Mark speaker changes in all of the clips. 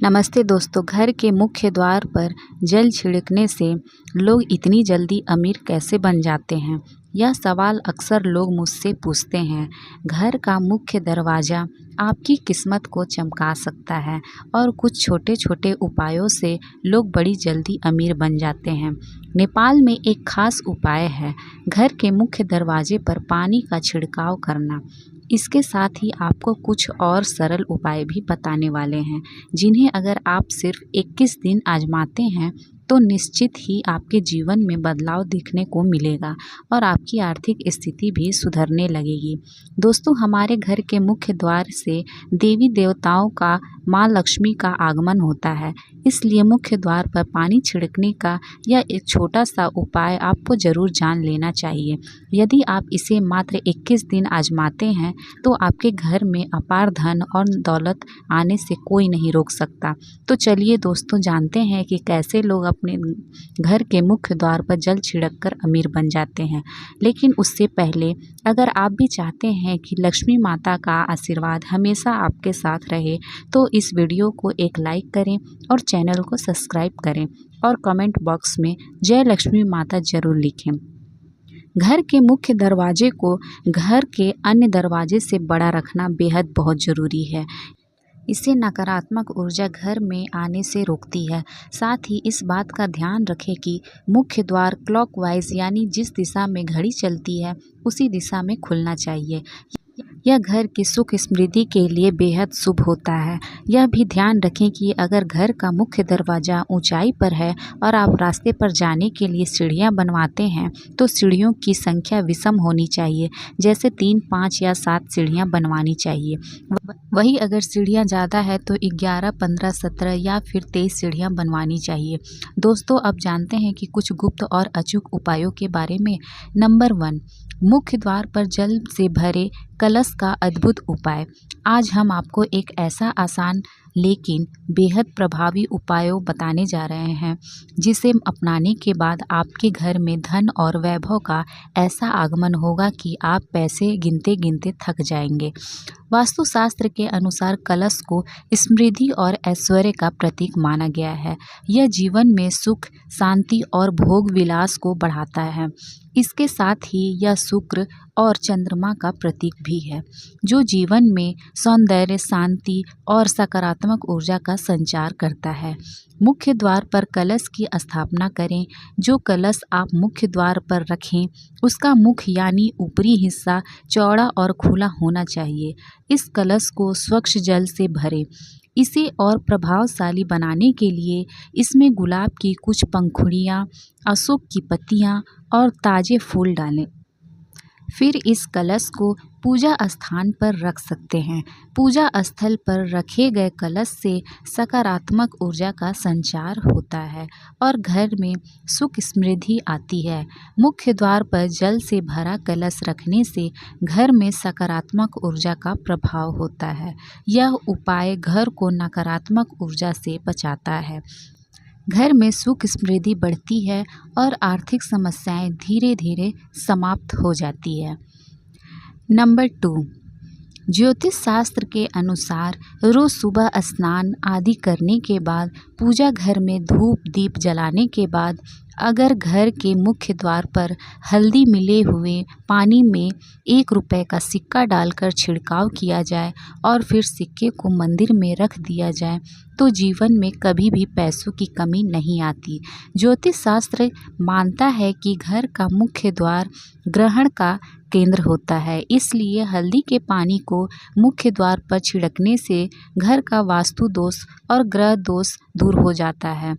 Speaker 1: नमस्ते दोस्तों। घर के मुख्य द्वार पर जल छिड़कने से लोग इतनी जल्दी अमीर कैसे बन जाते हैं? यह सवाल अक्सर लोग मुझसे पूछते हैं। घर का मुख्य दरवाज़ा आपकी किस्मत को चमका सकता है और कुछ छोटे छोटे उपायों से लोग बड़ी जल्दी अमीर बन जाते हैं। नेपाल में एक खास उपाय है घर के मुख्य दरवाजे पर पानी का छिड़काव करना। इसके साथ ही आपको कुछ और सरल उपाय भी बताने वाले हैं, जिन्हें अगर आप सिर्फ 21 दिन आजमाते हैं तो निश्चित ही आपके जीवन में बदलाव दिखने को मिलेगा और आपकी आर्थिक स्थिति भी सुधरने लगेगी। दोस्तों, हमारे घर के मुख्य द्वार से देवी देवताओं का, माँ लक्ष्मी का आगमन होता है, इसलिए मुख्य द्वार पर पानी छिड़कने का यह एक छोटा सा उपाय आपको ज़रूर जान लेना चाहिए। यदि आप इसे मात्र 21 दिन आजमाते हैं तो आपके घर में अपार धन और दौलत आने से कोई नहीं रोक सकता। तो चलिए दोस्तों, जानते हैं कि कैसे लोग अपने घर के मुख्य द्वार पर जल छिड़क कर अमीर बन जाते हैं। लेकिन उससे पहले अगर आप भी चाहते हैं कि लक्ष्मी माता का आशीर्वाद हमेशा आपके साथ रहे तो इस वीडियो को एक लाइक करें और चैनल को सब्सक्राइब करें और कमेंट बॉक्स में जय लक्ष्मी माता जरूर लिखें। घर के मुख्य दरवाजे को घर के अन्य दरवाजे से बड़ा रखना बेहद बहुत ज़रूरी है। इससे नकारात्मक ऊर्जा घर में आने से रोकती है। साथ ही इस बात का ध्यान रखें कि मुख्य द्वार क्लॉकवाइज यानी जिस दिशा में घड़ी चलती है उसी दिशा में खुलना चाहिए। यह घर की सुख समृद्धि के लिए बेहद शुभ होता है। यह भी ध्यान रखें कि अगर घर का मुख्य दरवाज़ा ऊंचाई पर है और आप रास्ते पर जाने के लिए सीढ़ियां बनवाते हैं तो सीढ़ियों की संख्या विषम होनी चाहिए, जैसे 3, 5 या 7 सीढ़ियां बनवानी चाहिए। वही अगर सीढ़ियां ज़्यादा है तो 11, 15, 17 या फिर 23 सीढ़ियां बनवानी चाहिए। दोस्तों, अब जानते हैं कि कुछ गुप्त और अचूक उपायों के बारे में। नंबर 1, मुख्य द्वार पर जल से भरे कलश का अद्भुत उपाय। आज हम आपको एक ऐसा आसान लेकिन बेहद प्रभावी उपाय बताने जा रहे हैं जिसे अपनाने के बाद आपके घर में धन और वैभव का ऐसा आगमन होगा कि आप पैसे गिनते गिनते थक जाएंगे। वास्तुशास्त्र के अनुसार कलश को समृद्धि और ऐश्वर्य का प्रतीक माना गया है। यह जीवन में सुख, शांति और भोग विलास को बढ़ाता है। इसके साथ ही यह शुक्र और चंद्रमा का प्रतीक भी है, जो जीवन में सौंदर्य, शांति और सकारात्मक ऊर्जा का संचार करता है। मुख्य द्वार पर कलश की स्थापना करें। जो कलश आप मुख्य द्वार पर रखें उसका मुख यानी ऊपरी हिस्सा चौड़ा और खुला होना चाहिए। इस कलश को स्वच्छ जल से भरें। इसे और प्रभावशाली बनाने के लिए इसमें गुलाब की कुछ पंखुड़ियाँ, अशोक की पत्तियाँ और ताज़े फूल डालें। फिर इस कलश को पूजा स्थान पर रख सकते हैं। पूजा स्थल पर रखे गए कलश से सकारात्मक ऊर्जा का संचार होता है और घर में सुख समृद्धि आती है। मुख्य द्वार पर जल से भरा कलश रखने से घर में सकारात्मक ऊर्जा का प्रभाव होता है। यह उपाय घर को नकारात्मक ऊर्जा से बचाता है। घर में सुख समृद्धि बढ़ती है और आर्थिक समस्याएं धीरे धीरे समाप्त हो जाती है। नंबर 2, ज्योतिष शास्त्र के अनुसार रोज सुबह स्नान आदि करने के बाद, पूजा घर में धूप दीप जलाने के बाद अगर घर के मुख्य द्वार पर हल्दी मिले हुए पानी में 1 रुपए का सिक्का डालकर छिड़काव किया जाए और फिर सिक्के को मंदिर में रख दिया जाए तो जीवन में कभी भी पैसों की कमी नहीं आती। ज्योतिष शास्त्र मानता है कि घर का मुख्य द्वार ग्रहण का केंद्र होता है, इसलिए हल्दी के पानी को मुख्य द्वार पर छिड़कने से घर का वास्तु दोष और ग्रह दोष दूर हो जाता है।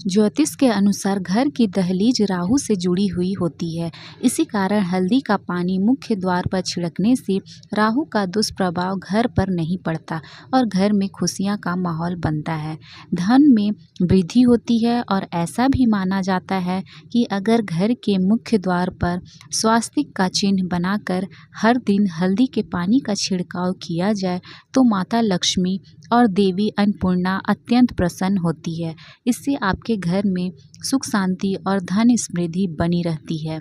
Speaker 1: ज्योतिष के अनुसार घर की दहलीज राहु से जुड़ी हुई होती है। इसी कारण हल्दी का पानी मुख्य द्वार पर छिड़कने से राहु का दुष्प्रभाव घर पर नहीं पड़ता और घर में खुशियां का माहौल बनता है। धन में वृद्धि होती है और ऐसा भी माना जाता है कि अगर घर के मुख्य द्वार पर स्वास्तिक का चिन्ह बनाकर हर दिन हल्दी के पानी का छिड़काव किया जाए तो माता लक्ष्मी और देवी अन्नपूर्णा अत्यंत प्रसन्न होती है। इससे आपके घर में सुख शांति और धन समृद्धि बनी रहती है।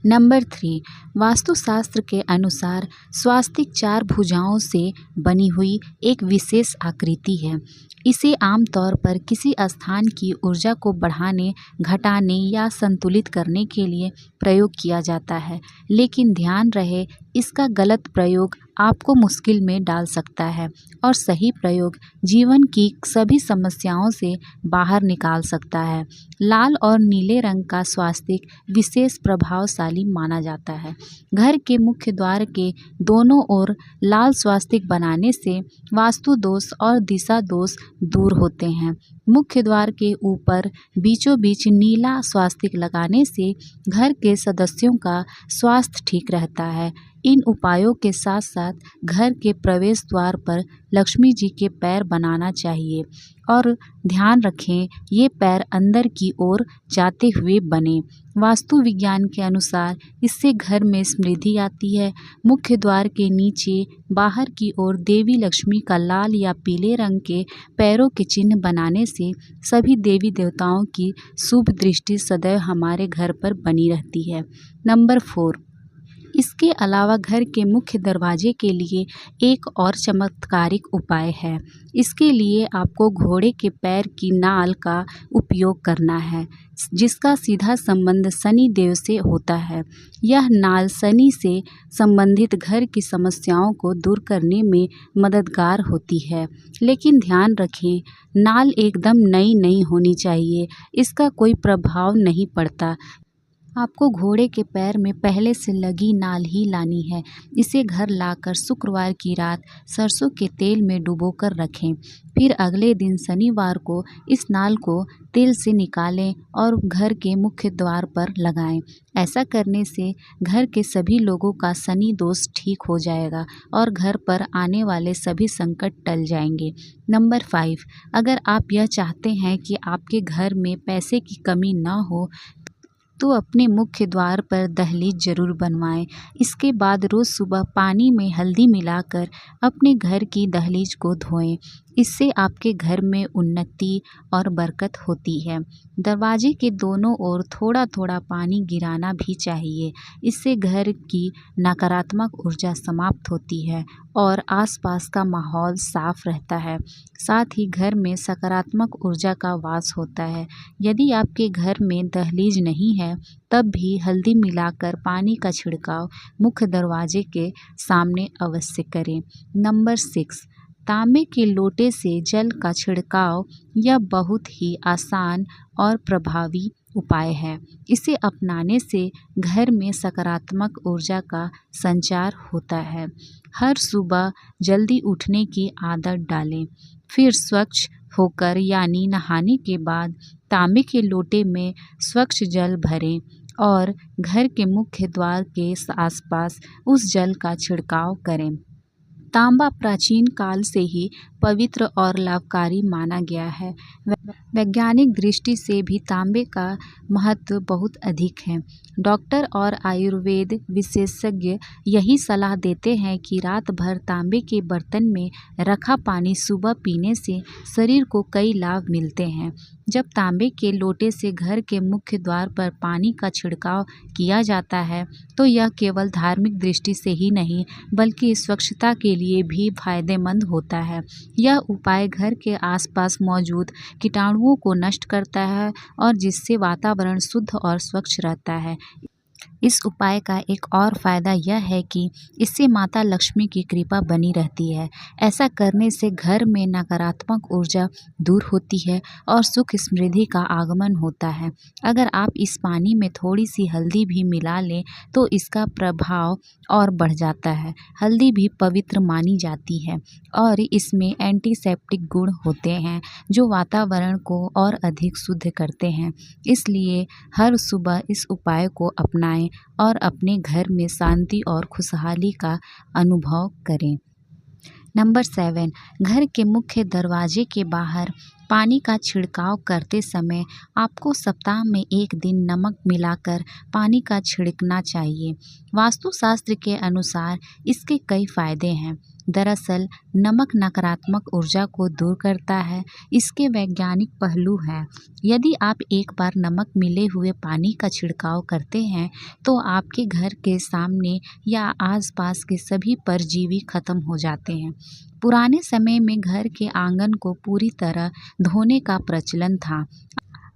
Speaker 1: नंबर 3, वास्तुशास्त्र के अनुसार स्वास्तिक 4 भुजाओं से बनी हुई एक विशेष आकृति है। इसे आमतौर पर किसी स्थान की ऊर्जा को बढ़ाने, घटाने या संतुलित करने के लिए प्रयोग किया जाता है, लेकिन ध्यान रहे इसका गलत प्रयोग आपको मुश्किल में डाल सकता है और सही प्रयोग जीवन की सभी समस्याओं से बाहर निकाल सकता है। लाल और नीले रंग का स्वास्तिक विशेष प्रभावशाली माना जाता है। घर के मुख्य द्वार के दोनों ओर लाल स्वास्तिक बनाने से वास्तु दोष और दिशा दोष दूर होते हैं। मुख्य द्वार के ऊपर बीचों बीच नीला स्वास्तिक लगाने से घर के सदस्यों का स्वास्थ्य ठीक रहता है। इन उपायों के साथ साथ घर के प्रवेश द्वार पर लक्ष्मी जी के पैर बनाना चाहिए और ध्यान रखें ये पैर अंदर की ओर जाते हुए बने। वास्तु विज्ञान के अनुसार इससे घर में समृद्धि आती है। मुख्य द्वार के नीचे बाहर की ओर देवी लक्ष्मी का लाल या पीले रंग के पैरों के चिन्ह बनाने से सभी देवी देवताओं की शुभ दृष्टि सदैव हमारे घर पर बनी रहती है। नंबर 4, इसके अलावा घर के मुख्य दरवाजे के लिए एक और चमत्कारिक उपाय है। इसके लिए आपको घोड़े के पैर की नाल का उपयोग करना है, जिसका सीधा संबंध शनि देव से होता है। यह नाल शनि से संबंधित घर की समस्याओं को दूर करने में मददगार होती है, लेकिन ध्यान रखें नाल एकदम नई नहीं होनी चाहिए, इसका कोई प्रभाव नहीं पड़ता। आपको घोड़े के पैर में पहले से लगी नाल ही लानी है। इसे घर लाकर शुक्रवार की रात सरसों के तेल में डुबोकर रखें। फिर अगले दिन शनिवार को इस नाल को तेल से निकालें और घर के मुख्य द्वार पर लगाएं। ऐसा करने से घर के सभी लोगों का शनि दोष ठीक हो जाएगा और घर पर आने वाले सभी संकट टल जाएंगे। नंबर 5, अगर आप यह चाहते हैं कि आपके घर में पैसे की कमी न हो तो अपने मुख्य द्वार पर दहलीज जरूर बनवाएं। इसके बाद रोज़ सुबह पानी में हल्दी मिलाकर अपने घर की दहलीज को धोएं। इससे आपके घर में उन्नति और बरकत होती है। दरवाजे के दोनों ओर थोड़ा थोड़ा पानी गिराना भी चाहिए। इससे घर की नकारात्मक ऊर्जा समाप्त होती है और आसपास का माहौल साफ रहता है। साथ ही घर में सकारात्मक ऊर्जा का वास होता है। यदि आपके घर में दहलीज नहीं है तब भी हल्दी मिलाकर पानी का छिड़काव मुख्य दरवाजे के सामने अवश्य करें। नंबर 6, तांबे के लोटे से जल का छिड़काव यह बहुत ही आसान और प्रभावी उपाय है। इसे अपनाने से घर में सकारात्मक ऊर्जा का संचार होता है। हर सुबह जल्दी उठने की आदत डालें। फिर स्वच्छ होकर यानी नहाने के बाद तांबे के लोटे में स्वच्छ जल भरें और घर के मुख्य द्वार के आसपास उस जल का छिड़काव करें। तांबा प्राचीन काल से ही पवित्र और लाभकारी माना गया है। वैज्ञानिक दृष्टि से भी तांबे का महत्व बहुत अधिक है। डॉक्टर और आयुर्वेद विशेषज्ञ यही सलाह देते हैं कि रात भर तांबे के बर्तन में रखा पानी सुबह पीने से शरीर को कई लाभ मिलते हैं। जब तांबे के लोटे से घर के मुख्य द्वार पर पानी का छिड़काव किया जाता है तो यह केवल धार्मिक दृष्टि से ही नहीं बल्कि स्वच्छता के लिए भी फायदेमंद होता है। यह उपाय घर के आसपास मौजूद कीटाणुओं को नष्ट करता है और जिससे वातावरण शुद्ध और स्वच्छ रहता है। इस उपाय का एक और फ़ायदा यह है कि इससे माता लक्ष्मी की कृपा बनी रहती है। ऐसा करने से घर में नकारात्मक ऊर्जा दूर होती है और सुख समृद्धि का आगमन होता है। अगर आप इस पानी में थोड़ी सी हल्दी भी मिला लें तो इसका प्रभाव और बढ़ जाता है। हल्दी भी पवित्र मानी जाती है और इसमें एंटीसेप्टिक गुण होते हैं जो वातावरण को और अधिक शुद्ध करते हैं। इसलिए हर सुबह इस उपाय को अपनाएं और अपने घर में शांति और खुशहाली का अनुभव करें। नंबर 7, घर के मुख्य दरवाजे के बाहर पानी का छिड़काव करते समय आपको सप्ताह में एक दिन नमक मिलाकर पानी का छिड़कना चाहिए। वास्तुशास्त्र के अनुसार इसके कई फायदे हैं। दरअसल नमक नकारात्मक ऊर्जा को दूर करता है। इसके वैज्ञानिक पहलू हैं। यदि आप एक बार नमक मिले हुए पानी का छिड़काव करते हैं तो आपके घर के सामने या आसपास के सभी परजीवी खत्म हो जाते हैं। पुराने समय में घर के आंगन को पूरी तरह धोने का प्रचलन था।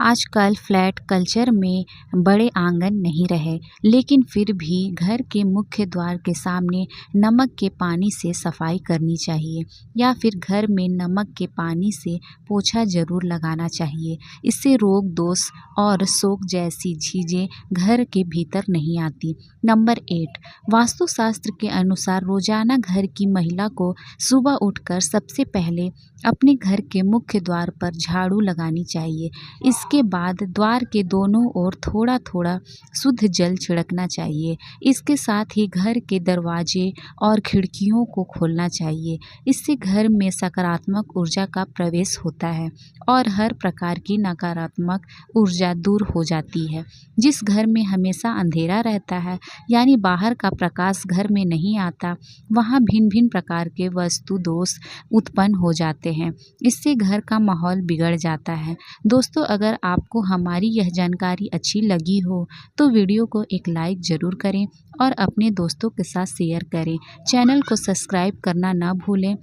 Speaker 1: आजकल फ्लैट कल्चर में बड़े आंगन नहीं रहे, लेकिन फिर भी घर के मुख्य द्वार के सामने नमक के पानी से सफाई करनी चाहिए या फिर घर में नमक के पानी से पोछा जरूर लगाना चाहिए। इससे रोग दोष और शोक जैसी चीज़ें घर के भीतर नहीं आती। नंबर 8, वास्तुशास्त्र के अनुसार रोजाना घर की महिला को सुबह उठकर सबसे पहले अपने घर के मुख्य द्वार पर झाड़ू लगानी चाहिए। इसके बाद द्वार के दोनों ओर थोड़ा थोड़ा शुद्ध जल छिड़कना चाहिए। इसके साथ ही घर के दरवाजे और खिड़कियों को खोलना चाहिए। इससे घर में सकारात्मक ऊर्जा का प्रवेश होता है और हर प्रकार की नकारात्मक ऊर्जा दूर हो जाती है। जिस घर में हमेशा अंधेरा रहता है, यानी बाहर का प्रकाश घर में नहीं आता, वहाँ भिन्न भिन्न प्रकार के वस्तु दोष उत्पन्न हो जाते हैं। इससे घर का माहौल बिगड़ जाता है। दोस्तों, अगर आपको हमारी यह जानकारी अच्छी लगी हो तो वीडियो को एक लाइक ज़रूर करें और अपने दोस्तों के साथ शेयर करें। चैनल को सब्सक्राइब करना ना भूलें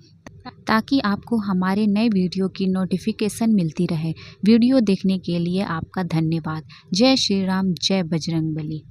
Speaker 1: ताकि आपको हमारे नए वीडियो की नोटिफिकेशन मिलती रहे। वीडियो देखने के लिए आपका धन्यवाद। जय श्री राम, जय बजरंगबली।